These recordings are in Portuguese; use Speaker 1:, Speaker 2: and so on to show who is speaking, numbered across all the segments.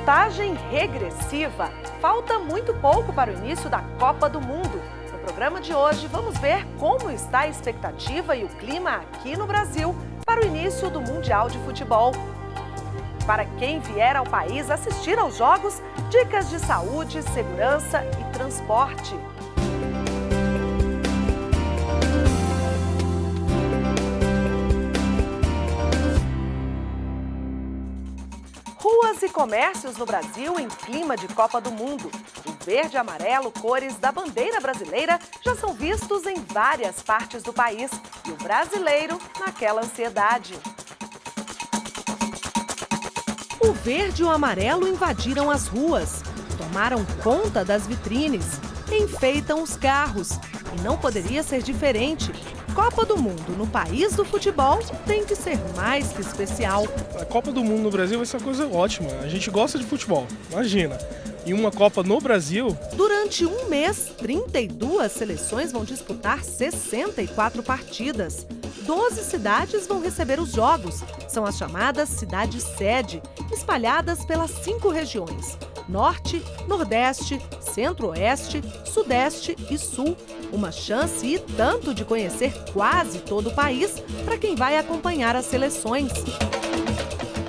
Speaker 1: Contagem regressiva. Falta muito pouco para o início da Copa do Mundo. No programa de hoje, vamos ver como está a expectativa e o clima aqui no Brasil para o início do Mundial de Futebol. Para quem vier ao país assistir aos jogos, dicas de saúde, segurança e transporte. Ruas e comércios no Brasil em clima de Copa do Mundo. O verde e amarelo, cores da bandeira brasileira, já são vistos em várias partes do país. E o brasileiro naquela ansiedade. O verde e o amarelo invadiram as ruas, tomaram conta das vitrines, enfeitam os carros. E não poderia ser diferente. Copa do Mundo no país do futebol tem que ser mais que especial.
Speaker 2: A Copa do Mundo no Brasil vai ser uma coisa ótima. A gente gosta de futebol, imagina. E uma Copa no Brasil...
Speaker 1: Durante um mês, 32 seleções vão disputar 64 partidas. 12 cidades vão receber os jogos. São as chamadas cidades-sede, espalhadas pelas 5 regiões: Norte, Nordeste, Centro-Oeste, Sudeste e Sul. Uma chance e tanto de conhecer quase todo o país para quem vai acompanhar as seleções.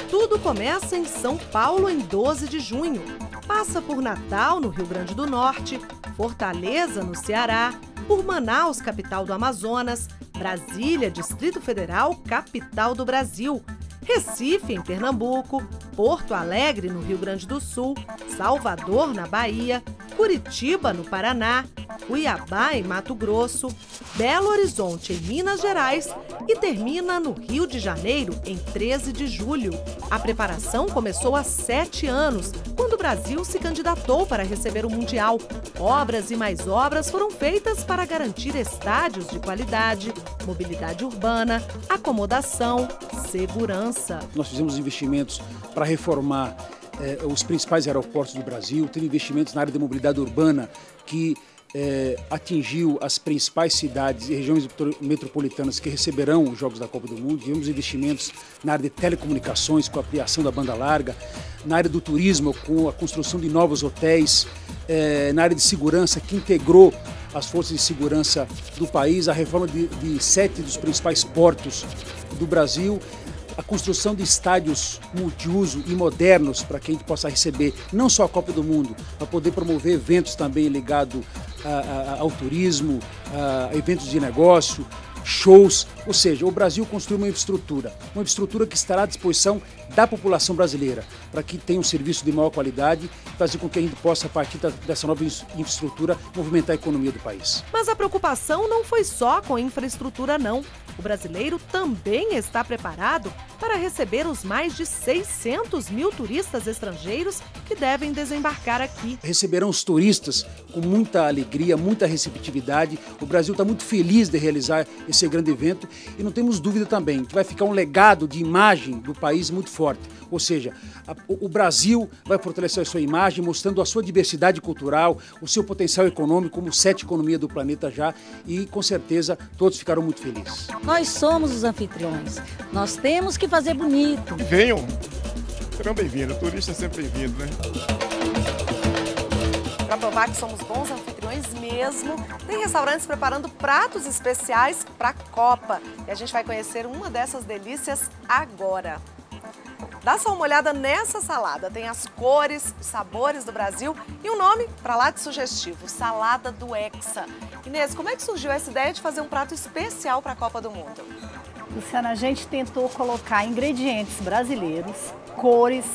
Speaker 1: Tudo começa em São Paulo em 12 de junho. Passa por Natal, no Rio Grande do Norte, Fortaleza, no Ceará, por Manaus, capital do Amazonas, Brasília, Distrito Federal, capital do Brasil, Recife, em Pernambuco, Porto Alegre, no Rio Grande do Sul, Salvador, na Bahia, Curitiba, no Paraná, Cuiabá, em Mato Grosso, Belo Horizonte, em Minas Gerais e termina no Rio de Janeiro, em 13 de julho. A preparação começou há 7 anos, quando o Brasil se candidatou para receber o Mundial. Obras e mais obras foram feitas para garantir estádios de qualidade, mobilidade urbana, acomodação, segurança.
Speaker 3: Nós fizemos investimentos para reformar os principais aeroportos do Brasil, teve investimentos na área de mobilidade urbana que atingiu as principais cidades e regiões metropolitanas que receberão os Jogos da Copa do Mundo. Tivemos investimentos na área de telecomunicações com a ampliação da banda larga, na área do turismo com a construção de novos hotéis, na área de segurança que integrou as forças de segurança do país, a reforma de 7 dos principais portos do Brasil, a construção de estádios multiuso e modernos para que a gente possa receber não só a Copa do Mundo, para poder promover eventos também ligados ao turismo, a eventos de negócio, shows. Ou seja, o Brasil construiu uma infraestrutura que estará à disposição da população brasileira, para que tenha um serviço de maior qualidade e fazer com que a gente possa, a partir dessa nova infraestrutura, movimentar a economia do país.
Speaker 1: Mas a preocupação não foi só com infraestrutura, não. O brasileiro também está preparado para receber os mais de 600 mil turistas estrangeiros que devem desembarcar aqui.
Speaker 3: Receberão os turistas com muita alegria, muita receptividade. O Brasil está muito feliz de realizar esse grande evento e não temos dúvida também que vai ficar um legado de imagem do país muito forte. Ou seja, o Brasil vai fortalecer a sua imagem, mostrando a sua diversidade cultural, o seu potencial econômico como 7ª economia do planeta já, e com certeza todos ficarão muito felizes.
Speaker 4: Nós somos os anfitriões, nós temos que fazer bonito.
Speaker 5: Venham, serão bem-vindos, o turista é sempre bem-vindo, né?
Speaker 1: Para provar que somos bons anfitriões mesmo, tem restaurantes preparando pratos especiais para a Copa. E a gente vai conhecer uma dessas delícias agora. Dá só uma olhada nessa salada, tem as cores, os sabores do Brasil e um nome para lá de sugestivo, Salada do Hexa. Inês, como é que surgiu essa ideia de fazer um prato especial para a Copa do Mundo?
Speaker 6: Luciana, a gente tentou colocar ingredientes brasileiros, cores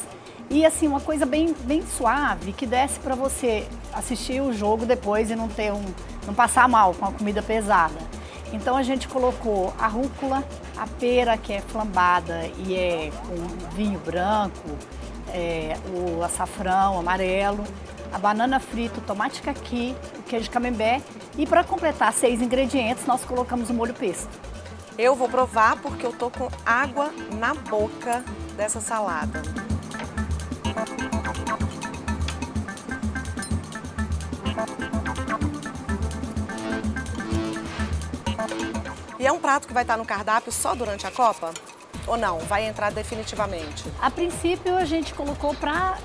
Speaker 6: e assim uma coisa bem suave que desse para você assistir o jogo depois e não passar mal com a comida pesada. Então a gente colocou a rúcula, a pera que é flambada e é com vinho branco, o açafrão amarelo, a banana frita, o tomate caqui, o queijo camembert e para completar 6 ingredientes nós colocamos o molho pesto.
Speaker 1: Eu vou provar porque eu tô com água na boca dessa salada. E é um prato que vai estar no cardápio só durante a Copa? Ou não? Vai entrar definitivamente?
Speaker 6: A princípio a gente colocou para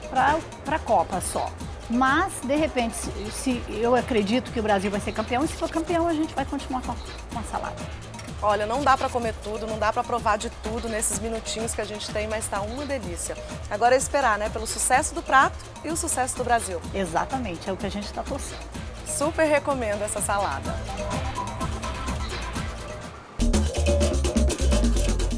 Speaker 6: a Copa só. Mas, de repente, se eu acredito que o Brasil vai ser campeão, e se for campeão a gente vai continuar com a salada.
Speaker 1: Olha, não dá para comer tudo, não dá para provar de tudo nesses minutinhos que a gente tem, mas tá uma delícia. Agora é esperar, né, pelo sucesso do prato e o sucesso do Brasil.
Speaker 6: Exatamente, é o que a gente está torcendo.
Speaker 1: Super recomendo essa salada.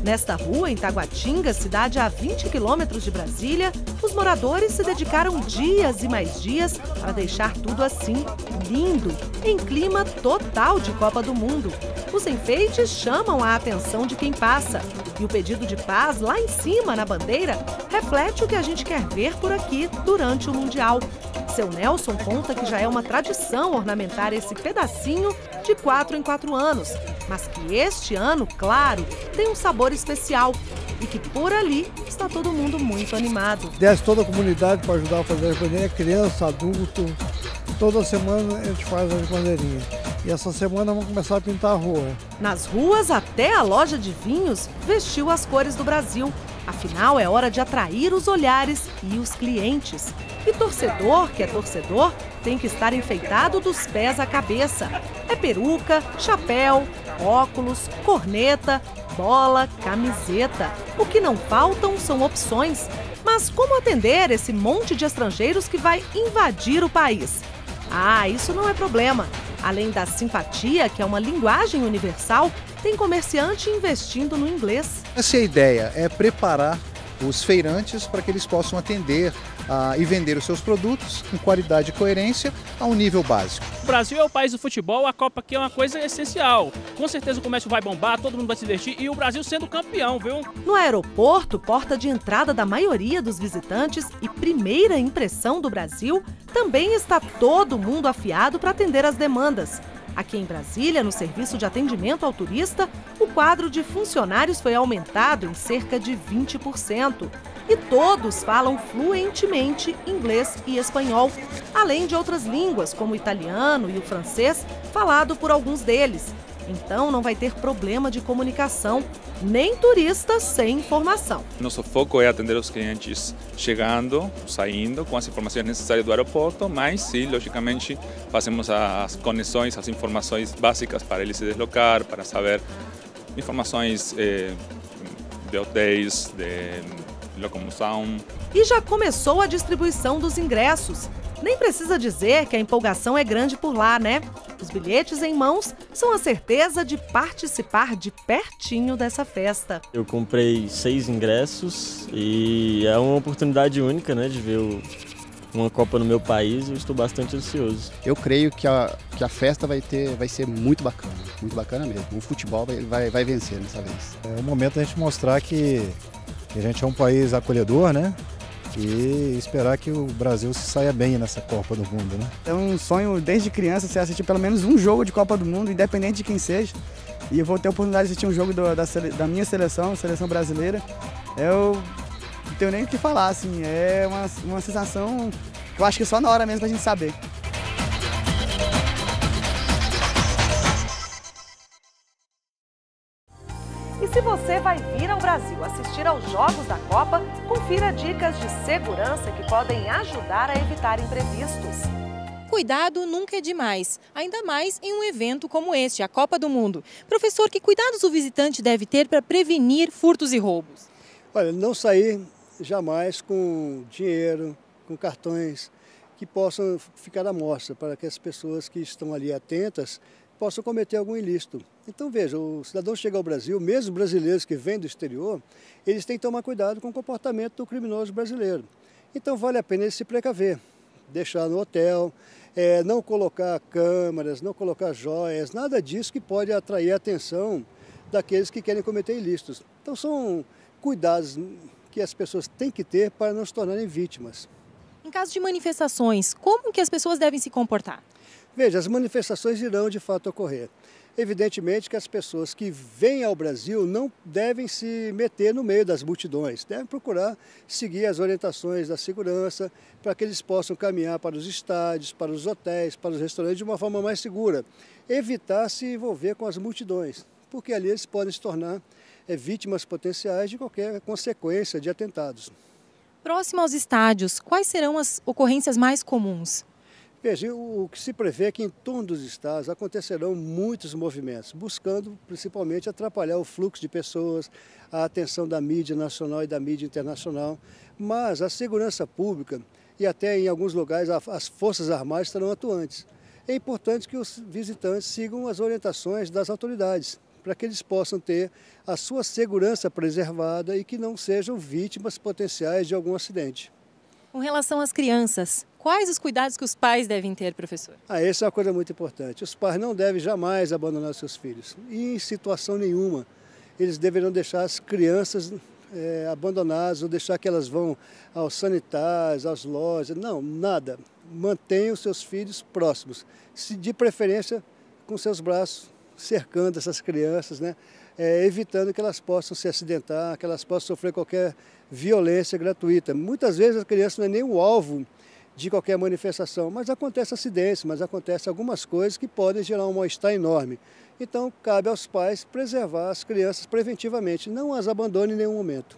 Speaker 1: Nesta rua, em Taguatinga, cidade a 20 quilômetros de Brasília, os moradores se dedicaram dias e mais dias para deixar tudo assim, lindo, em clima total de Copa do Mundo. Os enfeites chamam a atenção de quem passa. E o pedido de paz lá em cima, na bandeira, reflete o que a gente quer ver por aqui durante o Mundial. Seu Nelson conta que já é uma tradição ornamentar esse pedacinho de 4 em 4 anos, mas que este ano, claro, tem um sabor especial e que por ali está todo mundo muito animado.
Speaker 7: Desce toda a comunidade para ajudar a fazer as bandeirinhas, criança, adulto. Toda semana a gente faz as bandeirinhas. E essa semana vamos começar a pintar a rua.
Speaker 1: Nas ruas, até a loja de vinhos vestiu as cores do Brasil. Afinal, é hora de atrair os olhares e os clientes. E torcedor, que é torcedor, tem que estar enfeitado dos pés à cabeça. É peruca, chapéu, óculos, corneta, bola, camiseta. O que não faltam são opções. Mas como atender esse monte de estrangeiros que vai invadir o país? Ah, isso não é problema. Além da simpatia, que é uma linguagem universal, tem comerciante investindo no inglês.
Speaker 8: Essa é a ideia, é preparar os feirantes para que eles possam atender e vender os seus produtos com qualidade e coerência a um nível básico.
Speaker 9: O Brasil é o país do futebol, a Copa aqui é uma coisa essencial. Com certeza o comércio vai bombar, todo mundo vai se divertir e o Brasil sendo campeão, viu?
Speaker 1: No aeroporto, porta de entrada da maioria dos visitantes e primeira impressão do Brasil, também está todo mundo afiado para atender as demandas. Aqui em Brasília, no serviço de atendimento ao turista, o quadro de funcionários foi aumentado em cerca de 20%. E todos falam fluentemente inglês e espanhol, além de outras línguas, como o italiano e o francês, falado por alguns deles. Então não vai ter problema de comunicação, nem turista sem informação.
Speaker 10: Nosso foco é atender os clientes chegando, saindo, com as informações necessárias do aeroporto, mas sim, logicamente, fazemos as conexões, as informações básicas para ele se deslocar, para saber informações de hotéis, de locomoção.
Speaker 1: E já começou a distribuição dos ingressos. Nem precisa dizer que a empolgação é grande por lá, né? Os bilhetes em mãos são a certeza de participar de pertinho dessa festa.
Speaker 11: Eu comprei 6 ingressos e é uma oportunidade única, né, de ver uma Copa no meu país e eu estou bastante ansioso.
Speaker 12: Eu creio que a festa vai ser muito bacana mesmo. O futebol vai vencer nessa vez.
Speaker 7: É o momento da gente mostrar que a gente é um país acolhedor, né? E esperar que o Brasil se saia bem nessa Copa do Mundo, né?
Speaker 13: É um sonho desde criança você assistir pelo menos um jogo de Copa do Mundo, independente de quem seja. E eu vou ter a oportunidade de assistir um jogo da minha seleção, seleção brasileira. Eu não tenho nem o que falar, assim, é uma sensação que eu acho que é só na hora mesmo pra gente saber.
Speaker 1: E se você vai vir ao Brasil assistir aos Jogos da Copa, confira dicas de segurança que podem ajudar a evitar imprevistos.
Speaker 14: Cuidado nunca é demais, ainda mais em um evento como este, a Copa do Mundo. Professor, que cuidados o visitante deve ter para prevenir furtos e roubos?
Speaker 15: Olha, não sair jamais com dinheiro, com cartões que possam ficar à mostra, para que as pessoas que estão ali atentas possam cometer algum ilícito. Então veja, o cidadão chega ao Brasil, mesmo brasileiros que vêm do exterior, eles têm que tomar cuidado com o comportamento do criminoso brasileiro. Então vale a pena ele se precaver, deixar no hotel, não colocar câmeras, não colocar joias, nada disso que pode atrair a atenção daqueles que querem cometer ilícitos. Então são cuidados que as pessoas têm que ter para não se tornarem vítimas.
Speaker 14: Em caso de manifestações, como que as pessoas devem se comportar?
Speaker 15: Veja, as manifestações irão de fato ocorrer. Evidentemente que as pessoas que vêm ao Brasil não devem se meter no meio das multidões, devem procurar seguir as orientações da segurança para que eles possam caminhar para os estádios, para os hotéis, para os restaurantes de uma forma mais segura. Evitar se envolver com as multidões, porque ali eles podem se tornar vítimas potenciais de qualquer consequência de atentados.
Speaker 14: Próximo aos estádios, quais serão as ocorrências mais comuns?
Speaker 15: Veja, o que se prevê é que em torno dos estádios acontecerão muitos movimentos, buscando principalmente atrapalhar o fluxo de pessoas, a atenção da mídia nacional e da mídia internacional, mas a segurança pública e até em alguns lugares as forças armadas estarão atuantes. É importante que os visitantes sigam as orientações das autoridades, para que eles possam ter a sua segurança preservada e que não sejam vítimas potenciais de algum acidente.
Speaker 14: Com relação às crianças, quais os cuidados que os pais devem ter, professor?
Speaker 15: Essa é uma coisa muito importante. Os pais não devem jamais abandonar seus filhos. E em situação nenhuma, eles deverão deixar as crianças abandonadas ou deixar que elas vão aos sanitários, às lojas. Não, nada. Mantenham os seus filhos próximos. De preferência, com seus braços cercando essas crianças, né? Evitando que elas possam se acidentar, que elas possam sofrer qualquer violência gratuita. Muitas vezes a criança não é nem o alvo de qualquer manifestação, mas acontece acidentes, mas acontece algumas coisas que podem gerar um mal-estar enorme. Então, cabe aos pais preservar as crianças preventivamente, não as abandone em nenhum momento.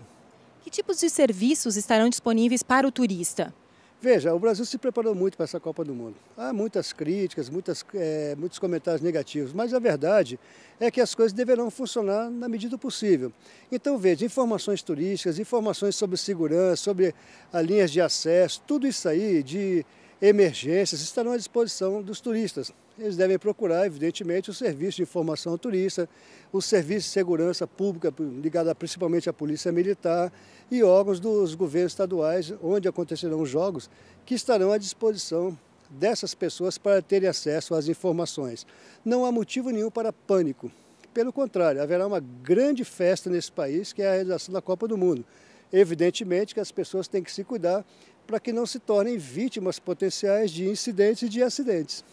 Speaker 14: Que tipos de serviços estarão disponíveis para o turista?
Speaker 15: Veja, o Brasil se preparou muito para essa Copa do Mundo. Há muitas críticas, muitos comentários negativos, mas a verdade é que as coisas deverão funcionar na medida do possível. Então, veja, informações turísticas, informações sobre segurança, sobre as linhas de acesso, tudo isso aí de emergências estarão à disposição dos turistas. Eles devem procurar, evidentemente, o serviço de informação ao turista, o serviço de segurança pública ligado principalmente à Polícia Militar e órgãos dos governos estaduais, onde acontecerão os jogos, que estarão à disposição dessas pessoas para terem acesso às informações. Não há motivo nenhum para pânico. Pelo contrário, haverá uma grande festa nesse país, que é a realização da Copa do Mundo. Evidentemente que as pessoas têm que se cuidar para que não se tornem vítimas potenciais de incidentes e de acidentes.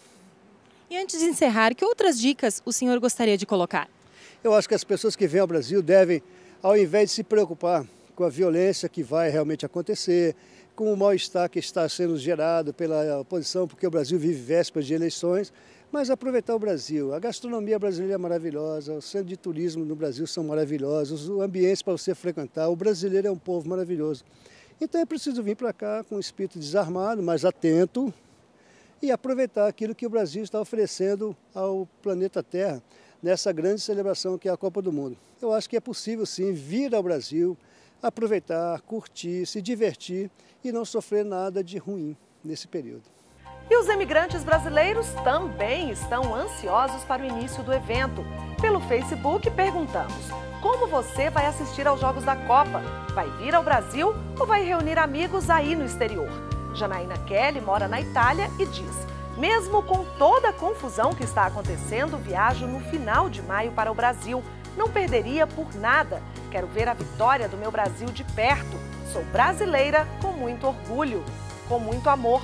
Speaker 14: E antes de encerrar, que outras dicas o senhor gostaria de colocar?
Speaker 15: Eu acho que as pessoas que vêm ao Brasil devem, ao invés de se preocupar com a violência que vai realmente acontecer, com o mal-estar que está sendo gerado pela oposição, porque o Brasil vive vésperas de eleições, mas aproveitar o Brasil. A gastronomia brasileira é maravilhosa, os centros de turismo no Brasil são maravilhosos, o ambiente para você frequentar, o brasileiro é um povo maravilhoso. Então é preciso vir para cá com um espírito desarmado, mas atento, e aproveitar aquilo que o Brasil está oferecendo ao planeta Terra nessa grande celebração que é a Copa do Mundo. Eu acho que é possível sim vir ao Brasil, aproveitar, curtir, se divertir e não sofrer nada de ruim nesse período.
Speaker 1: E os imigrantes brasileiros também estão ansiosos para o início do evento. Pelo Facebook perguntamos: como você vai assistir aos Jogos da Copa? Vai vir ao Brasil ou vai reunir amigos aí no exterior? Janaína Kelly mora na Itália e diz: mesmo com toda a confusão que está acontecendo, viajo no final de maio para o Brasil. Não perderia por nada. Quero ver a vitória do meu Brasil de perto. Sou brasileira com muito orgulho, com muito amor.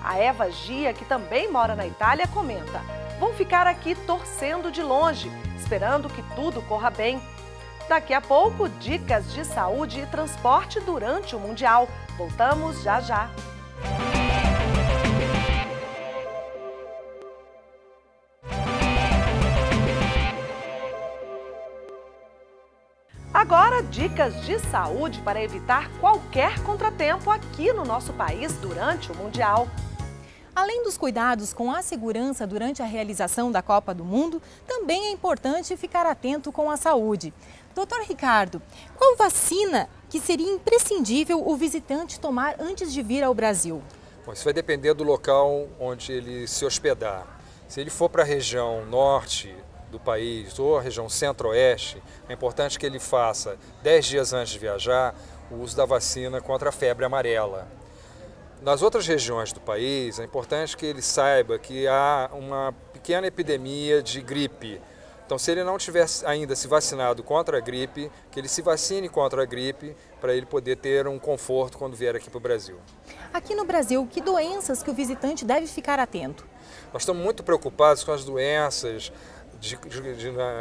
Speaker 1: A Eva Gia, que também mora na Itália, comenta: vou ficar aqui torcendo de longe, esperando que tudo corra bem. Daqui a pouco, dicas de saúde e transporte durante o Mundial. Voltamos já já. Agora, dicas de saúde para evitar qualquer contratempo aqui no nosso país durante o Mundial.
Speaker 14: Além dos cuidados com a segurança durante a realização da Copa do Mundo, também é importante ficar atento com a saúde. Doutor Ricardo, qual vacina que seria imprescindível o visitante tomar antes de vir ao Brasil?
Speaker 16: Bom, isso vai depender do local onde ele se hospedar. Se ele for para a região norte do país ou a região centro-oeste, é importante que ele faça 10 dias antes de viajar o uso da vacina contra a febre amarela. Nas outras regiões do país, é importante que ele saiba que há uma pequena epidemia de gripe. Então, se ele não tiver ainda se vacinado contra a gripe, que ele se vacine contra a gripe para ele poder ter um conforto quando vier aqui para o Brasil.
Speaker 14: Aqui no Brasil, que doenças que o visitante deve ficar atento?
Speaker 16: Nós estamos muito preocupados com as doenças de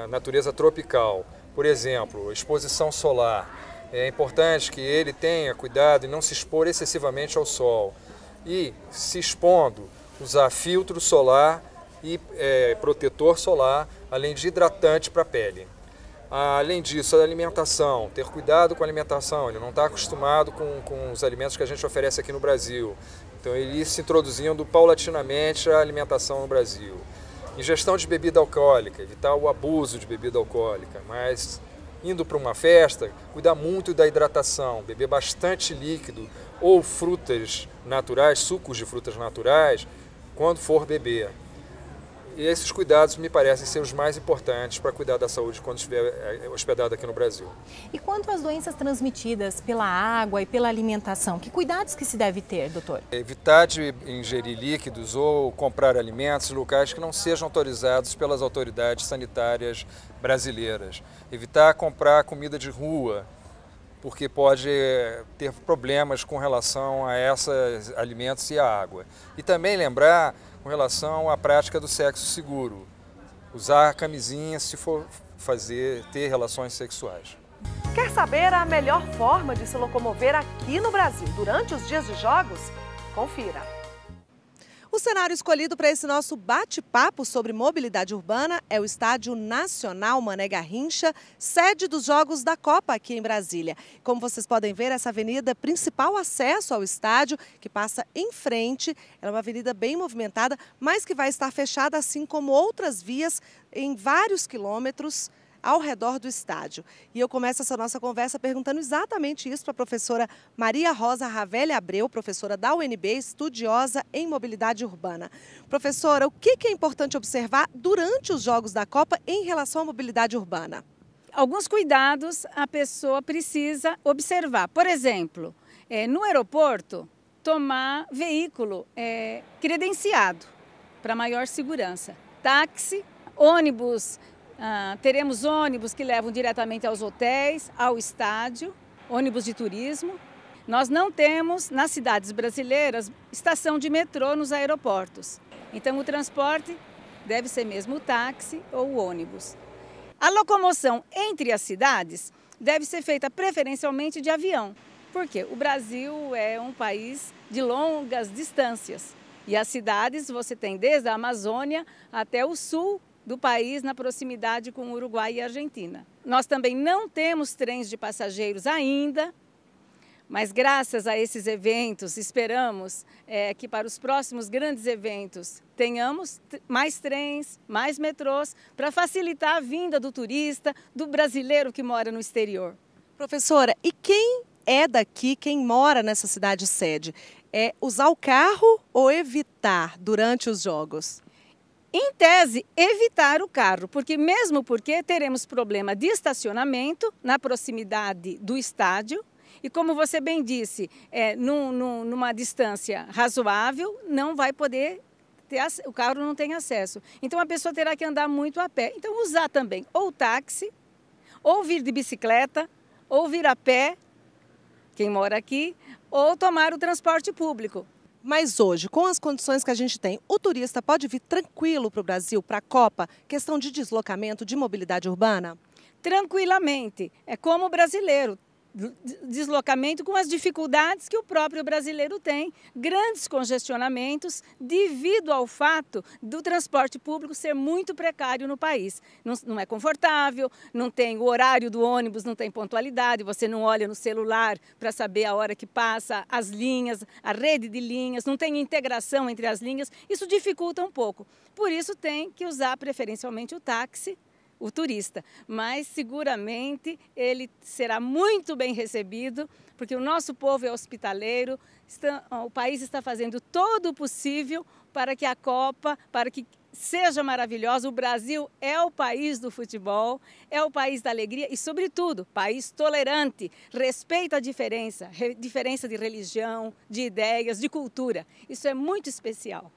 Speaker 16: natureza tropical. Por exemplo, exposição solar. É importante que ele tenha cuidado em não se expor excessivamente ao sol e, se expondo, usar filtro solar e protetor solar, além de hidratante para a pele. Além disso, a alimentação, ter cuidado com a alimentação. Ele não está acostumado com os alimentos que a gente oferece aqui no Brasil. Então, ele ir se introduzindo paulatinamente a alimentação no Brasil. Ingestão de bebida alcoólica, evitar o abuso de bebida alcoólica, mas indo para uma festa, cuidar muito da hidratação, beber bastante líquido ou frutas naturais, sucos de frutas naturais, quando for beber. E esses cuidados me parecem ser os mais importantes para cuidar da saúde quando estiver hospedado aqui no Brasil.
Speaker 14: E quanto às doenças transmitidas pela água e pela alimentação, que cuidados que se deve ter, doutor?
Speaker 16: Evitar de ingerir líquidos ou comprar alimentos em locais que não sejam autorizados pelas autoridades sanitárias brasileiras. Evitar comprar comida de rua, porque pode ter problemas com relação a esses alimentos e a água. E também lembrar com relação à prática do sexo seguro. Usar camisinha se for ter relações sexuais.
Speaker 1: Quer saber a melhor forma de se locomover aqui no Brasil durante os dias de jogos? Confira! O cenário escolhido para esse nosso bate-papo sobre mobilidade urbana é o Estádio Nacional Mané Garrincha, sede dos Jogos da Copa aqui em Brasília. Como vocês podem ver, essa avenida principal acesso ao estádio, que passa em frente, é uma avenida bem movimentada, mas que vai estar fechada, assim como outras vias em vários quilômetros ao redor do estádio. E eu começo essa nossa conversa perguntando exatamente isso para a professora Maria Rosa Ravelli Abreu, professora da UNB, estudiosa em mobilidade urbana. Professora, o que é importante observar durante os Jogos da Copa em relação à mobilidade urbana?
Speaker 17: Alguns cuidados a pessoa precisa observar. Por exemplo, no aeroporto, tomar veículo credenciado para maior segurança. Táxi, ônibus. Teremos ônibus que levam diretamente aos hotéis, ao estádio, ônibus de turismo. Nós não temos, nas cidades brasileiras, estação de metrô nos aeroportos. Então, o transporte deve ser mesmo o táxi ou o ônibus. A locomoção entre as cidades deve ser feita preferencialmente de avião, porque o Brasil é um país de longas distâncias. E as cidades você tem desde a Amazônia até o sul do país, na proximidade com o Uruguai e a Argentina. Nós também não temos trens de passageiros ainda, mas graças a esses eventos, esperamos que para os próximos grandes eventos tenhamos mais trens, mais metrôs, para facilitar a vinda do turista, do brasileiro que mora no exterior.
Speaker 1: Professora, e quem é daqui, quem mora nessa cidade sede, é usar o carro ou evitar durante os jogos?
Speaker 17: Em tese, evitar o carro, mesmo porque teremos problema de estacionamento na proximidade do estádio e, como você bem disse, numa distância razoável, não vai poder o carro não tem acesso. Então, a pessoa terá que andar muito a pé. Então, usar também ou táxi, ou vir de bicicleta, ou vir a pé, quem mora aqui, ou tomar o transporte público.
Speaker 1: Mas hoje, com as condições que a gente tem, o turista pode vir tranquilo para o Brasil, para a Copa, questão de deslocamento, de mobilidade urbana?
Speaker 17: Tranquilamente. É como o brasileiro. Deslocamento com as dificuldades que o próprio brasileiro tem, grandes congestionamentos devido ao fato do transporte público ser muito precário no país. Não é confortável, não tem o horário do ônibus, não tem pontualidade, você não olha no celular para saber a hora que passa, as linhas, a rede de linhas, não tem integração entre as linhas, isso dificulta um pouco. Por isso tem que usar preferencialmente o táxi, o turista, mas seguramente ele será muito bem recebido, porque o nosso povo é hospitaleiro, o país está fazendo todo o possível para que a Copa, para que seja maravilhosa. O Brasil é o país do futebol, é o país da alegria e, sobretudo, país tolerante, respeita a diferença de religião, de ideias, de cultura. Isso é muito especial.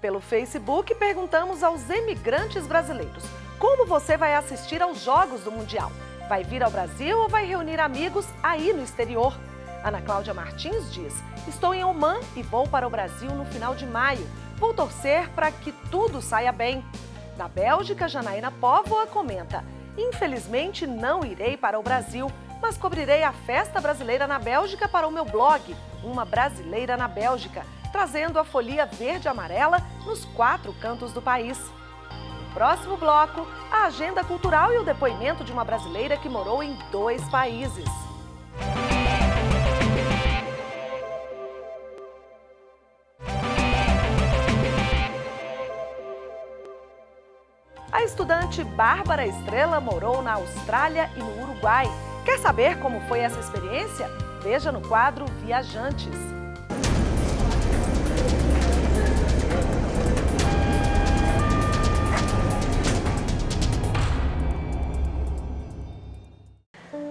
Speaker 1: Pelo Facebook, perguntamos aos imigrantes brasileiros: como você vai assistir aos Jogos do Mundial? Vai vir ao Brasil ou vai reunir amigos aí no exterior? Ana Cláudia Martins diz: estou em Oman e vou para o Brasil no final de maio. Vou torcer para que tudo saia bem. Da Bélgica, Janaína Póvoa comenta: infelizmente não irei para o Brasil, mas cobrirei a festa brasileira na Bélgica para o meu blog, Uma Brasileira na Bélgica, trazendo a folia verde e amarela nos 4 cantos do país. próximo bloco, a agenda cultural e o depoimento de uma brasileira que morou em 2 países. A estudante Bárbara Estrela morou na Austrália e no Uruguai. Quer saber como foi essa experiência? Veja no quadro Viajantes.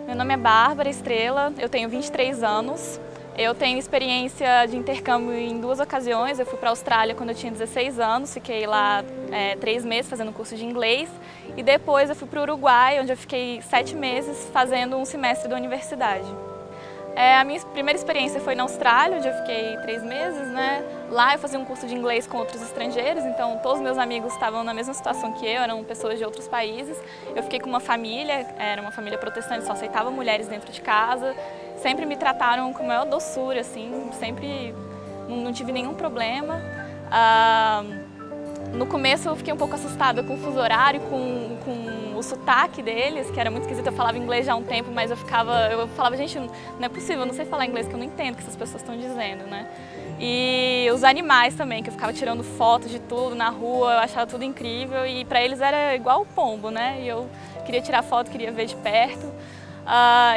Speaker 18: Meu nome é Bárbara Estrela, eu tenho 23 anos. Eu tenho experiência de intercâmbio em 2 ocasiões. Eu fui para a Austrália quando eu tinha 16 anos, fiquei lá 3 meses fazendo curso de inglês. E depois eu fui para o Uruguai, onde eu fiquei 7 meses fazendo um semestre da universidade. A minha primeira experiência foi na Austrália, onde eu fiquei 3 meses, né? Lá eu fazia um curso de inglês com outros estrangeiros, então todos os meus amigos estavam na mesma situação que eu, eram pessoas de outros países. Eu fiquei com uma família, era uma família protestante, só aceitava mulheres dentro de casa. Sempre me trataram com a maior doçura, assim, sempre não tive nenhum problema. No começo eu fiquei um pouco assustada com o fuso horário, com o sotaque deles, que era muito esquisito. Eu falava inglês já há um tempo, mas eu falava, gente, não é possível, eu não sei falar inglês, que eu não entendo o que essas pessoas estão dizendo, né? E os animais também, que eu ficava tirando fotos de tudo na rua, eu achava tudo incrível, e para eles era igual o pombo, né? E eu queria tirar foto, queria ver de perto.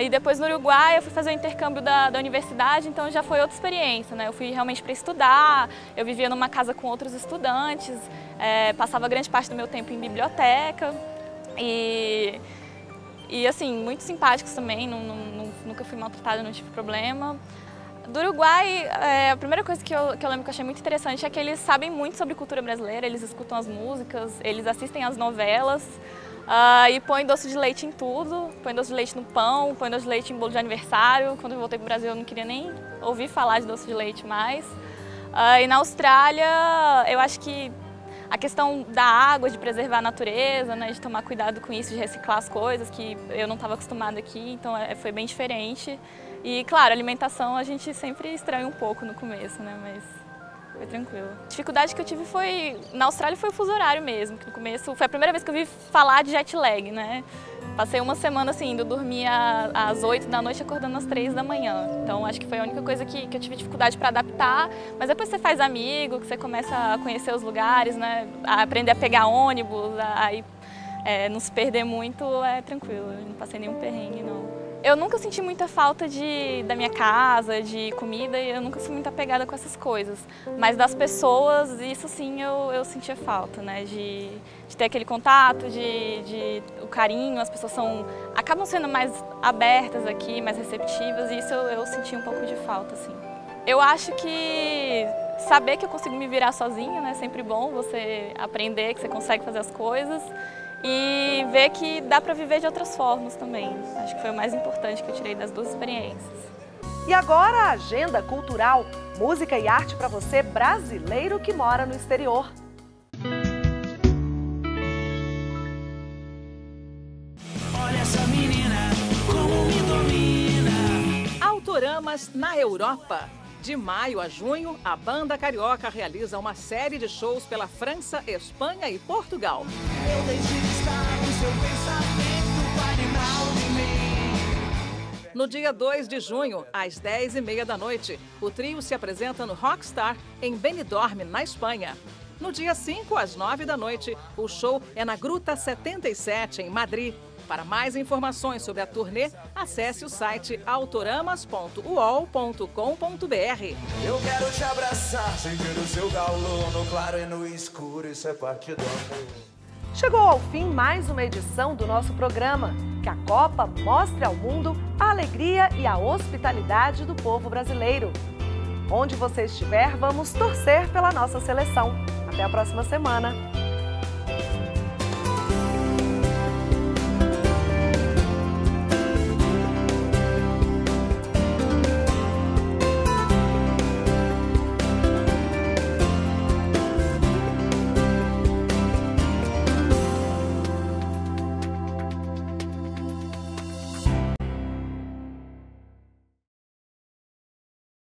Speaker 18: E depois no Uruguai eu fui fazer o intercâmbio da universidade, então já foi outra experiência, né? Eu fui realmente para estudar, eu vivia numa casa com outros estudantes, passava grande parte do meu tempo em biblioteca e assim, muito simpáticos também, nunca fui maltratada, não tive problema. Do Uruguai, a primeira coisa que eu lembro que eu achei muito interessante é que eles sabem muito sobre cultura brasileira, eles escutam as músicas, eles assistem às novelas. E põe doce de leite em tudo, põe doce de leite no pão, põe doce de leite em bolo de aniversário. Quando eu voltei para o Brasil eu não queria nem ouvir falar de doce de leite mais. E na Austrália eu acho que a questão da água, de preservar a natureza, né, de tomar cuidado com isso, de reciclar as coisas, que eu não estava acostumada aqui, então foi bem diferente. E claro, a alimentação a gente sempre estranha um pouco no começo, né, mas foi tranquilo. A dificuldade que eu tive na Austrália foi o fuso horário mesmo, que no começo foi a primeira vez que eu vi falar de jet lag, né? Passei uma semana assim, indo dormir às 8 da noite, acordando às 3 da manhã. Então acho que foi a única coisa que eu tive dificuldade para adaptar, mas depois você faz amigo, que você começa a conhecer os lugares, né? A aprender a pegar ônibus, aí não se perder muito, é tranquilo, eu não passei nenhum perrengue não. Eu nunca senti muita falta da minha casa, de comida, e eu nunca fui muito apegada com essas coisas. Mas das pessoas, isso sim eu sentia falta, né? De ter aquele contato, o carinho, as pessoas acabam sendo mais abertas aqui, mais receptivas, e isso eu senti um pouco de falta, assim. Eu acho que saber que eu consigo me virar sozinha, né? É sempre bom você aprender que você consegue fazer as coisas. E ver que dá para viver de outras formas também. Acho que foi o mais importante que eu tirei das 2 experiências.
Speaker 1: E agora a agenda cultural, música e arte para você brasileiro que mora no exterior.
Speaker 19: Olha essa menina, como me domina. Autoramas na Europa. De maio a junho, a banda carioca realiza uma série de shows pela França, Espanha e Portugal. Eu deixei estar no seu pensamento, animal de mim. No dia 2 de junho, às 10h30 da noite, o trio se apresenta no Rockstar, em Benidorm, na Espanha. No dia 5, às 9 da noite, o show é na Gruta 77, em Madrid. Para mais informações sobre a turnê, acesse o site autoramas.uol.com.br.
Speaker 20: Eu quero te abraçar, sentir o seu calor, no claro e no escuro, isso é parte do amor.
Speaker 1: Chegou ao fim mais uma edição do nosso programa. Que a Copa mostre ao mundo a alegria e a hospitalidade do povo brasileiro. Onde você estiver, vamos torcer pela nossa seleção. Até a próxima semana.